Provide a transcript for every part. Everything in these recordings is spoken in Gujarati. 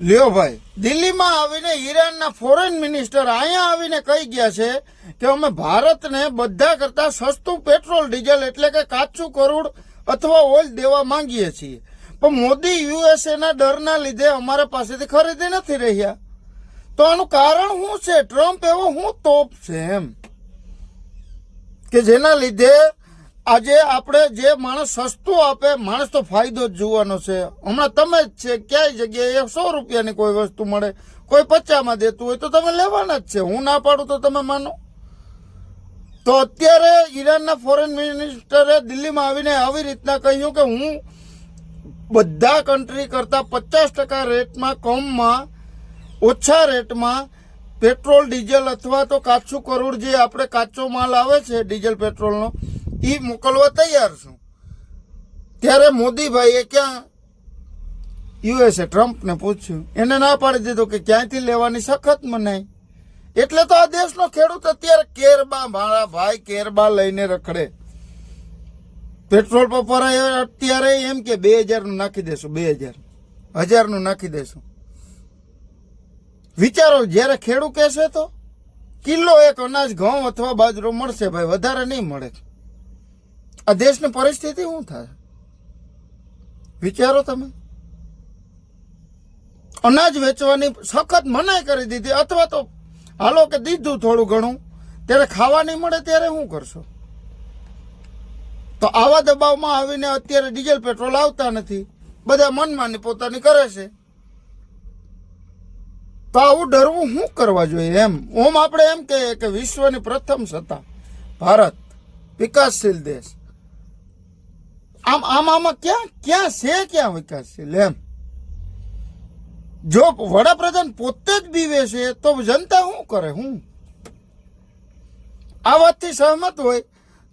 લ્યો ભાઈ, દિલ્હીમાં આવીને ઈરાનના ફોરેન મિનિસ્ટર અહીંયા આવીને કહી ગયા છે કે અમે ભારતને બધા કરતા સસ્તું પેટ્રોલ ડીઝલ એટલે કે કાચું કરોડ અથવા ઓઇલ દેવા માંગીએ છીએ, પણ મોદી યુએસએના ડરના લીધે અમારા પાસેથી ખરીદી નથી રહ્યા. તો આનું કારણ શું છે? ટ્રમ્પ એવો શું તોપ છે એમ કે જેના લીધે આજે આપણે જે માણસ સસ્તું આપે, માણસ તો ફાયદો જ જોવાનો છે. હમણાં તમે જ છે, ક્યાંય જગ્યાએ 100 રૂપિયાની કોઈ વસ્તુ મળે, કોઈ 50માં દેતું હોય તો તમે લેવાના જ છે. હું ના પાડું તો તમે માનો? તો અત્યારે ઈરાનના ફોરેન મિનિસ્ટરે દિલ્હીમાં આવીને આવી રીતના કહ્યું કે હું બધા કન્ટ્રી કરતાં 50% રેટમાં કમમાં, ઓછા રેટમાં પેટ્રોલ ડીઝલ અથવા તો કાચું કરોડ જે આપણે કાચો માલ આવે છે ડીઝલ પેટ્રોલનો એ મોકલવા તૈયાર છું. ત્યારે મોદીભાઈએ ક્યાં યુએસએ ટ્રમ્પને પૂછ્યું, એને ના પાડી દીધું કે ક્યાંયથી લેવાની સખત મનાઈ. એટલે તો આ દેશનો ખેડૂત અત્યારે કેરબા, મારા ભાઈ કેરબા લઈને રખડે. પેટ્રોલ પર અત્યારે એમ કે 2000નું નાખી દેશું, 1000નું નાખી દેશું. વિચારો, જ્યારે ખેડૂત કહેશે તો કિલો એક અનાજ, ઘઉં અથવા બાજરો મળશે ભાઈ, વધારે નહીં મળે. આ દેશની પરિસ્થિતિ શું થાય વિચારો તમે. અનાજ વેચવાની સખત મનાઈ કરી દીધી, અથવા તો હાલો કે દીધું થોડું ઘણું, ત્યારે ખાવા નહીં મળે ત્યારે શું કરશો? તો આવા દબાવમાં આવીને અત્યારે ડીઝલ પેટ્રોલ આવતા નથી, બધા મનમાની પોતાની કરે છે. તો આવું ડરવું શું કરવા જોઈએ એમ? ઓમ આપણે એમ કહીએ કે વિશ્વની પ્રથમ સત્તા ભારત, વિકાસશીલ દેશ. આમાં ક્યાં વિકાસશીલ એમ? જો વડાપ્રધાન પોતે જ બીવે છે તો જનતા શું કરે? આ વાતથી સહમત હોય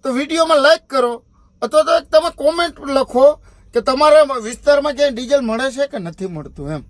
તો વિડીયોમાં લાઈક કરો, અથવા તો તમે કોમેન્ટ લખો કે તમારા વિસ્તારમાં ક્યાંય ડીઝલ મળે છે કે નથી મળતું એમ.